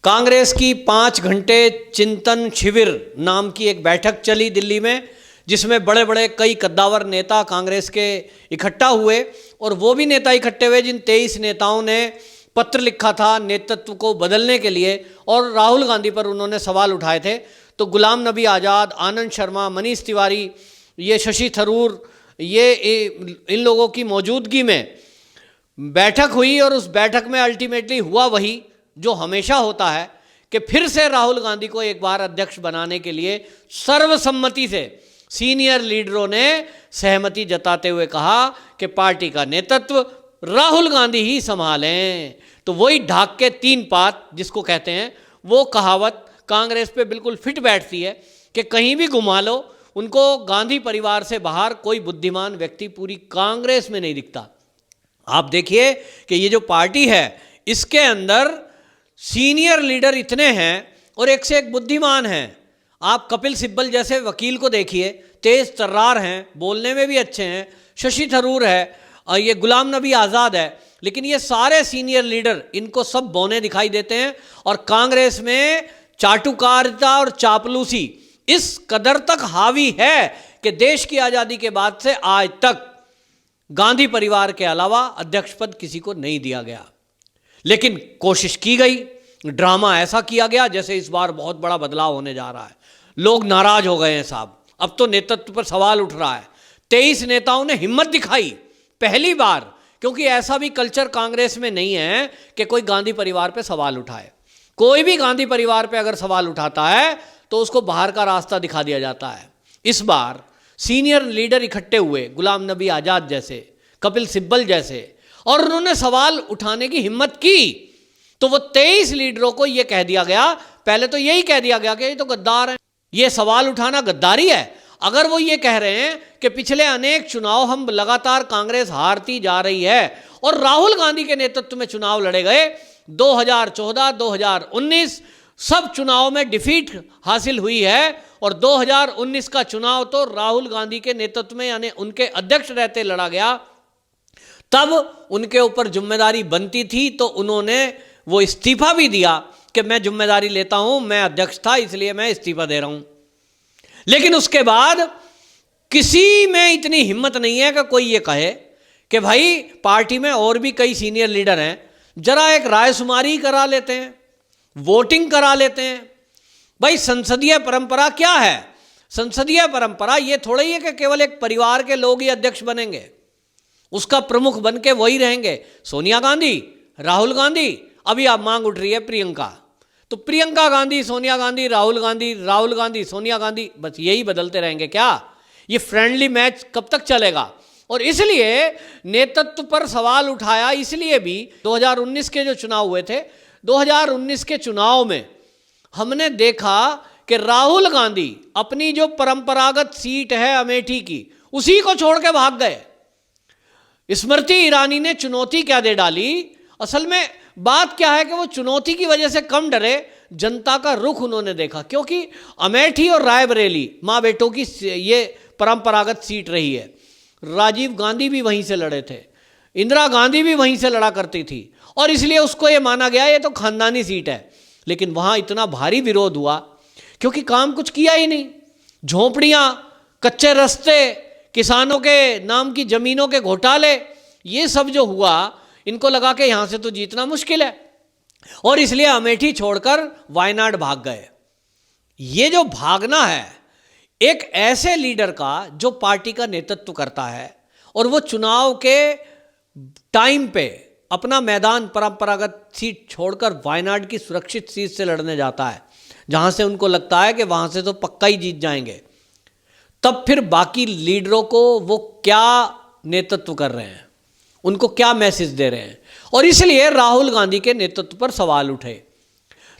कांग्रेस की 5 घंटे चिंतन शिविर नाम की एक बैठक चली दिल्ली में, जिसमें बड़े बड़े कई कद्दावर नेता कांग्रेस के इकट्ठा हुए। और वो भी नेता इकट्ठे हुए जिन 23 नेताओं ने पत्र लिखा था नेतृत्व को बदलने के लिए, और राहुल गांधी पर उन्होंने सवाल उठाए थे। तो गुलाम नबी आज़ाद, आनंद शर्मा, मनीष तिवारी, ये शशि थरूर, ये इन लोगों की मौजूदगी में बैठक हुई। और उस बैठक में अल्टीमेटली हुआ वही जो हमेशा होता है कि फिर से राहुल गांधी को एक बार अध्यक्ष बनाने के लिए सर्वसम्मति से सीनियर लीडरों ने सहमति जताते हुए कहा कि पार्टी का नेतृत्व राहुल गांधी ही संभालें। तो वही ढाक के 3 पात जिसको कहते हैं, वो कहावत कांग्रेस पे बिल्कुल फिट बैठती है कि कहीं भी घुमा लो, उनको गांधी परिवार से बाहर कोई बुद्धिमान व्यक्ति पूरी कांग्रेस में नहीं दिखता। आप देखिए कि ये जो पार्टी है इसके अंदर सीनियर लीडर इतने हैं और एक से एक बुद्धिमान हैं। आप कपिल सिब्बल जैसे वकील को देखिए, तेज तर्रार हैं, बोलने में भी अच्छे हैं। शशि थरूर है, और ये गुलाम नबी आज़ाद है। लेकिन ये सारे सीनियर लीडर, इनको सब बौने दिखाई देते हैं। और कांग्रेस में चाटुकारिता और चापलूसी इस कदर तक हावी है कि देश की आज़ादी के बाद से आज तक गांधी परिवार के अलावा अध्यक्ष पद किसी को नहीं दिया गया। लेकिन कोशिश की गई, ड्रामा ऐसा किया गया जैसे इस बार बहुत बड़ा बदलाव होने जा रहा है। लोग नाराज हो गए हैं साहब, अब तो नेतृत्व पर सवाल उठ रहा है। 23 नेताओं ने हिम्मत दिखाई पहली बार, क्योंकि ऐसा भी कल्चर कांग्रेस में नहीं है कि कोई गांधी परिवार पे सवाल उठाए। कोई भी गांधी परिवार पे अगर सवाल उठाता है तो उसको बाहर का रास्ता दिखा दिया जाता है। इस बार सीनियर लीडर इकट्ठे हुए, गुलाम नबी आज़ाद जैसे, कपिल सिब्बल जैसे, और उन्होंने सवाल उठाने की हिम्मत की। तो वो 23 लीडरों को ये कह दिया गया, पहले तो यही कह दिया गया कि ये तो गद्दार हैं, ये सवाल उठाना गद्दारी है। अगर वो ये कह रहे हैं कि पिछले अनेक चुनाव हम लगातार कांग्रेस हारती जा रही है और राहुल गांधी के नेतृत्व में चुनाव लड़े गए, 2014, 2019 सब चुनाव में डिफीट हासिल हुई है, और 2019 का चुनाव तो राहुल गांधी के नेतृत्व में यानी उनके अध्यक्ष रहते लड़ा गया, तब उनके ऊपर जिम्मेदारी बनती थी। तो उन्होंने वो इस्तीफा भी दिया कि मैं जिम्मेदारी लेता हूं, मैं अध्यक्ष था इसलिए मैं इस्तीफा दे रहा हूं। लेकिन उसके बाद किसी में इतनी हिम्मत नहीं है कि कोई ये कहे कि भाई पार्टी में और भी कई सीनियर लीडर हैं, जरा एक रायशुमारी करा लेते हैं, वोटिंग करा लेते हैं। भाई संसदीय परंपरा क्या है? संसदीय परंपरा ये थोड़ा ही है कि केवल एक परिवार के लोग ही अध्यक्ष बनेंगे, उसका प्रमुख बन के वही रहेंगे। सोनिया गांधी, राहुल गांधी, अभी आप मांग उठ रही है प्रियंका, तो प्रियंका गांधी, सोनिया गांधी, राहुल गांधी, राहुल गांधी, सोनिया गांधी, बस यही बदलते रहेंगे क्या? ये फ्रेंडली मैच कब तक चलेगा? और इसलिए नेतृत्व पर सवाल उठाया, इसलिए भी 2019 के जो चुनाव हुए थे, 2019 के चुनाव में हमने देखा कि राहुल गांधी अपनी जो परंपरागत सीट है अमेठी की, उसी को छोड़ के भाग गए। स्मृति ईरानी ने चुनौती क्या दे डाली? असल में बात क्या है कि वो चुनौती की वजह से कम डरे, जनता का रुख उन्होंने देखा। क्योंकि अमेठी और रायबरेली माँ बेटों की ये परंपरागत सीट रही है। राजीव गांधी भी वहीं से लड़े थे, इंदिरा गांधी भी वहीं से लड़ा करती थी, और इसलिए उसको ये माना गया ये तो खानदानी सीट है। लेकिन वहाँ इतना भारी विरोध हुआ क्योंकि काम कुछ किया ही नहीं। झोंपड़ियाँ, कच्चे रास्ते, किसानों के नाम की ज़मीनों के घोटाले, ये सब जो हुआ, इनको लगा कि यहाँ से तो जीतना मुश्किल है, और इसलिए अमेठी छोड़कर वायनाड भाग गए। ये जो भागना है एक ऐसे लीडर का जो पार्टी का नेतृत्व करता है, और वो चुनाव के टाइम पे अपना मैदान परंपरागत सीट छोड़कर वायनाड की सुरक्षित सीट से लड़ने जाता है, जहाँ से उनको लगता है कि वहाँ से तो पक्का ही जीत जाएंगे। तब फिर बाकी लीडरों को वो क्या नेतृत्व कर रहे हैं, उनको क्या मैसेज दे रहे हैं, और इसलिए राहुल गांधी के नेतृत्व पर सवाल उठे।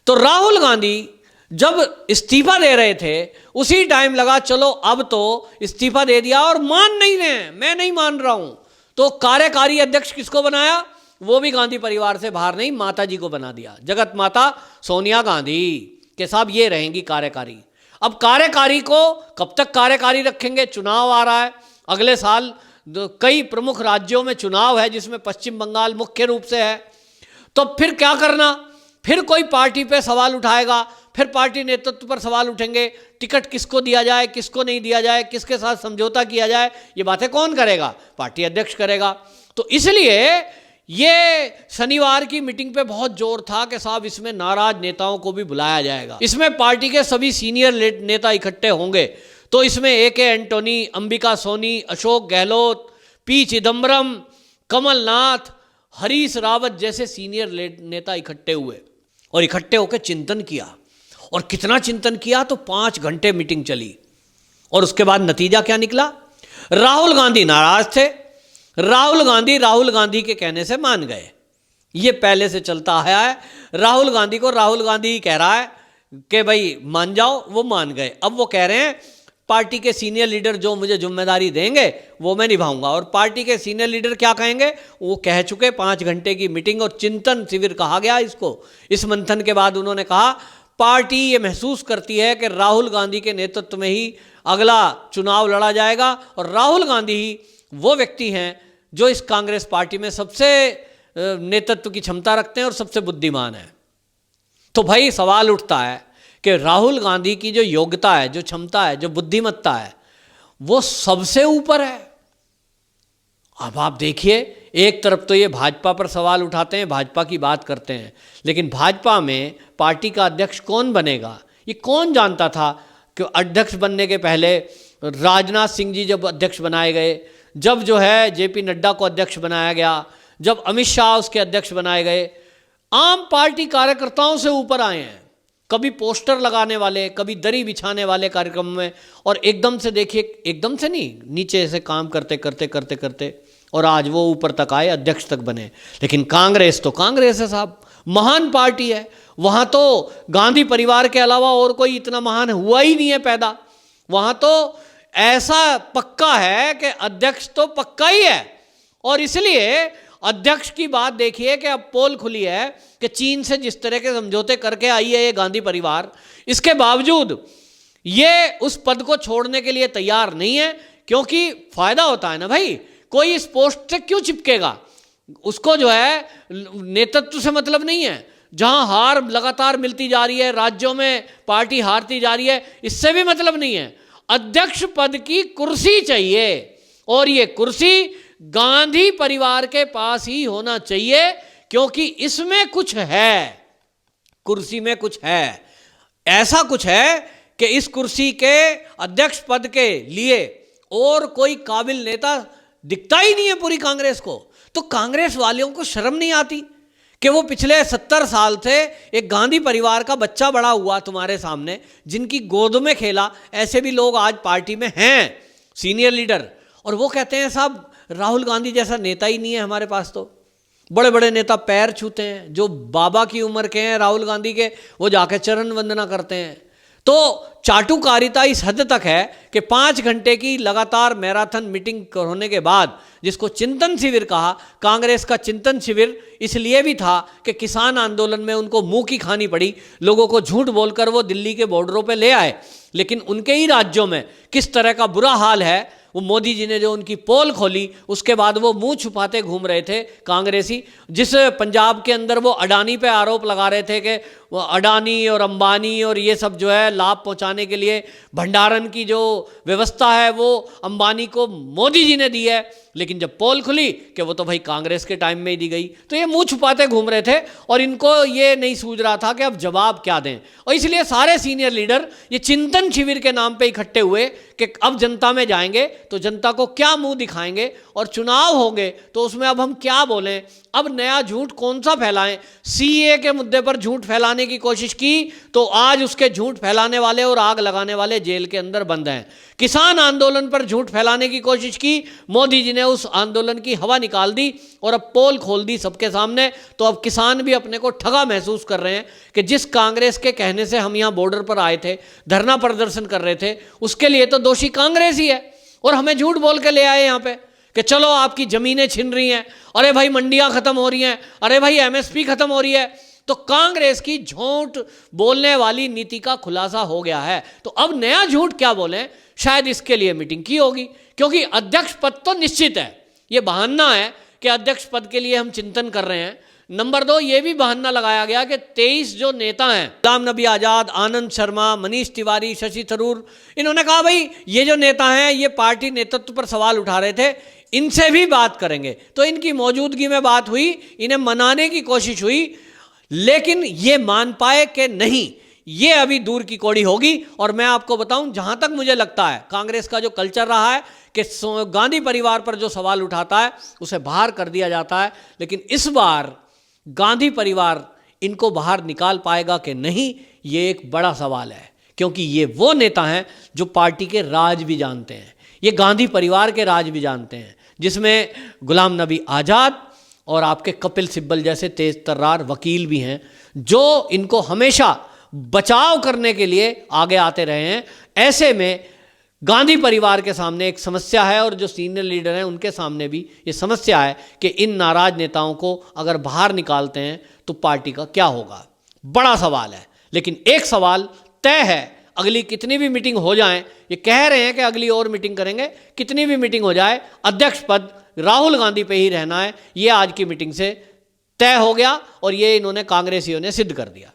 तो राहुल गांधी जब इस्तीफा दे रहे थे, उसी टाइम लगा चलो अब तो इस्तीफा दे दिया और मान नहीं रहे हैं, मैं नहीं मान रहा हूं, तो कार्यकारी अध्यक्ष किसको बनाया? वो भी गांधी परिवार से बाहर नहीं, माता जी को बना दिया, जगत माता सोनिया गांधी के साहब ये रहेंगी कार्यकारी। अब कार्यकारी को कब तक कार्यकारी रखेंगे? चुनाव आ रहा है अगले साल, कई प्रमुख राज्यों में चुनाव है जिसमें पश्चिम बंगाल मुख्य रूप से है। तो फिर क्या करना? फिर कोई पार्टी पे सवाल उठाएगा, फिर पार्टी नेतृत्व पर सवाल उठेंगे, टिकट किसको दिया जाए, किसको नहीं दिया जाए, किसके साथ समझौता किया जाए, ये बातें कौन करेगा? पार्टी अध्यक्ष करेगा। तो इसलिए ये शनिवार की मीटिंग पे बहुत जोर था कि साहब इसमें नाराज नेताओं को भी बुलाया जाएगा, इसमें पार्टी के सभी सीनियर नेता इकट्ठे होंगे। तो इसमें AK एंटोनी, अंबिका सोनी, अशोक गहलोत, P चिदम्बरम, कमलनाथ, हरीश रावत जैसे सीनियर नेता इकट्ठे हुए और इकट्ठे होकर चिंतन किया। और कितना चिंतन किया? तो 5 घंटे मीटिंग चली। और उसके बाद नतीजा क्या निकला? राहुल गांधी नाराज थे। राहुल गांधी के कहने से मान गए। ये पहले से चलता आया है। राहुल गांधी को राहुल गांधी ही कह रहा है कि भाई मान जाओ, वो मान गए। अब वो कह रहे हैं पार्टी के सीनियर लीडर जो मुझे जिम्मेदारी देंगे वो मैं निभाऊंगा। और पार्टी के सीनियर लीडर क्या कहेंगे वो कह चुके। 5 घंटे की मीटिंग और चिंतन शिविर कहा गया इसको। इस मंथन के बाद उन्होंने कहा पार्टी ये महसूस करती है कि राहुल गांधी के नेतृत्व में ही अगला चुनाव लड़ा जाएगा और राहुल गांधी ही वो व्यक्ति हैं जो इस कांग्रेस पार्टी में सबसे नेतृत्व की क्षमता रखते हैं और सबसे बुद्धिमान है। तो भाई सवाल उठता है कि राहुल गांधी की जो योग्यता है, जो क्षमता है, जो बुद्धिमत्ता है, वो सबसे ऊपर है। अब आप देखिए, एक तरफ तो ये भाजपा पर सवाल उठाते हैं, भाजपा की बात करते हैं, लेकिन भाजपा में पार्टी का अध्यक्ष कौन बनेगा ये कौन जानता था? कि अध्यक्ष बनने के पहले राजनाथ सिंह जी जब अध्यक्ष बनाए गए, जब जो है JP नड्डा को अध्यक्ष बनाया गया, जब अमित शाह उसके अध्यक्ष बनाए गए, आम पार्टी कार्यकर्ताओं से ऊपर आए हैं। कभी पोस्टर लगाने वाले, कभी दरी बिछाने वाले कार्यक्रम में, और एकदम से देखिए, एकदम से नहीं, नीचे से काम करते करते करते करते और आज वो ऊपर तक आए, अध्यक्ष तक बने। लेकिन कांग्रेस तो कांग्रेस है साहब, महान पार्टी है। वहाँ तो गांधी परिवार के अलावा और कोई इतना महान हुआ ही नहीं है पैदा। वहाँ तो ऐसा पक्का है कि अध्यक्ष तो पक्का ही है। और इसलिए अध्यक्ष की बात देखिए कि अब पोल खुली है कि चीन से जिस तरह के समझौते करके आई है ये गांधी परिवार, इसके बावजूद ये उस पद को छोड़ने के लिए तैयार नहीं है। क्योंकि फायदा होता है ना भाई, कोई इस पोस्ट से क्यों चिपकेगा? उसको जो है नेतृत्व से मतलब नहीं है। जहां हार लगातार मिलती जा रही है, राज्यों में पार्टी हारती जा रही है, इससे भी मतलब नहीं है। अध्यक्ष पद की कुर्सी चाहिए और ये कुर्सी गांधी परिवार के पास ही होना चाहिए, क्योंकि इसमें कुछ है, कुर्सी में कुछ है, ऐसा कुछ है कि इस कुर्सी के अध्यक्ष पद के लिए और कोई काबिल नेता दिखता ही नहीं है पूरी कांग्रेस को। तो कांग्रेस वालियों को शर्म नहीं आती कि वो पिछले 70 साल से एक गांधी परिवार का बच्चा बड़ा हुआ तुम्हारे सामने, जिनकी गोद में खेला, ऐसे भी लोग आज पार्टी में हैं, सीनियर लीडर, और वो कहते हैं साहब राहुल गांधी जैसा नेता ही नहीं है हमारे पास। तो बड़े बड़े नेता पैर छूते हैं, जो बाबा की उम्र के हैं राहुल गांधी के, वो जाके चरण वंदना करते हैं। तो चाटुकारिता इस हद तक है कि 5 घंटे की लगातार मैराथन मीटिंग होने के बाद, जिसको चिंतन शिविर कहा, कांग्रेस का चिंतन शिविर इसलिए भी था कि किसान आंदोलन में उनको मुंह की खानी पड़ी, लोगों को झूठ बोलकर वो दिल्ली के बॉर्डरों पे ले आए, लेकिन उनके ही राज्यों में किस तरह का बुरा हाल है, वो मोदी जी ने जो उनकी पोल खोली उसके बाद वो मुंह छुपाते घूम रहे थे कांग्रेसी। जिस पंजाब के अंदर वो अडानी पे आरोप लगा रहे थे कि वो अडानी और अंबानी और ये सब जो है लाभ पहुंचाने के लिए भंडारण की जो व्यवस्था है वो अंबानी को मोदी जी ने दी है, लेकिन जब पोल खुली कि वो तो भाई कांग्रेस के टाइम में ही दी गई, तो ये मुंह छुपाते घूम रहे थे और इनको ये नहीं सूझ रहा था कि अब जवाब क्या दें। और इसलिए सारे सीनियर लीडर ये चिंतन शिविर के नाम पे इकट्ठे हुए कि अब जनता में जाएंगे तो जनता को क्या मुंह दिखाएंगे, और चुनाव होंगे तो उसमें अब हम क्या बोलें, अब नया झूठ कौन सा फैलाएं। CA के मुद्दे पर झूठ फैलाने की कोशिश की तो आज उसके झूठ फैलाने वाले और आग लगाने वाले जेल के अंदर बंद हैं। किसान आंदोलन पर झूठ फैलाने की कोशिश की, मोदी जी ने उस आंदोलन की हवा निकाल दी और अब पोल खोल दी सबके सामने। तो अब किसान भी अपने को ठगा महसूस कर रहे हैं कि जिस कांग्रेस के कहने से हम यहाँ बॉर्डर पर आए थे, धरना प्रदर्शन कर रहे थे, उसके लिए तो दोषी कांग्रेस ही है, और हमें झूठ बोल के ले आए यहाँ पे कि चलो आपकी जमीनें छिन रही हैं, अरे भाई मंडियां खत्म हो रही हैं, अरे भाई MSP खत्म हो रही है। तो कांग्रेस की झूठ बोलने वाली नीति का खुलासा हो गया है। तो अब नया झूठ क्या बोलें, शायद इसके लिए मीटिंग की होगी, क्योंकि अध्यक्ष पद तो निश्चित है। ये बहाना है कि अध्यक्ष पद के लिए हम चिंतन कर रहे हैं, नंबर 2, ये भी बहाना लगाया गया कि 23 जो नेता हैं, गुलाम नबी आज़ाद, आनंद शर्मा, मनीष तिवारी, शशि थरूर, इन्होंने कहा भाई ये जो नेता हैं ये पार्टी नेतृत्व पर सवाल उठा रहे थे, इनसे भी बात करेंगे। तो इनकी मौजूदगी में बात हुई, इन्हें मनाने की कोशिश हुई, लेकिन ये मान पाए कि नहीं, ये अभी दूर की कौड़ी होगी। और मैं आपको बताऊं, जहां तक मुझे लगता है कांग्रेस का जो कल्चर रहा है कि गांधी परिवार पर जो सवाल उठाता है उसे बाहर कर दिया जाता है, लेकिन इस बार गांधी परिवार इनको बाहर निकाल पाएगा कि नहीं, ये एक बड़ा सवाल है। क्योंकि ये वो नेता हैं जो पार्टी के राज भी जानते हैं, ये गांधी परिवार के राज भी जानते हैं, जिसमें गुलाम नबी आज़ाद और आपके कपिल सिब्बल जैसे तेज तर्रार वकील भी हैं, जो इनको हमेशा बचाव करने के लिए आगे आते रहे हैं। ऐसे में गांधी परिवार के सामने एक समस्या है, और जो सीनियर लीडर हैं उनके सामने भी ये समस्या है कि इन नाराज नेताओं को अगर बाहर निकालते हैं तो पार्टी का क्या होगा। बड़ा सवाल है। लेकिन एक सवाल तय है, अगली कितनी भी मीटिंग हो जाए, ये कह रहे हैं कि अगली और मीटिंग करेंगे, कितनी भी मीटिंग हो जाए अध्यक्ष पद राहुल गांधी पे ही रहना है, ये आज की मीटिंग से तय हो गया और ये इन्होंने कांग्रेसियों ने सिद्ध कर दिया।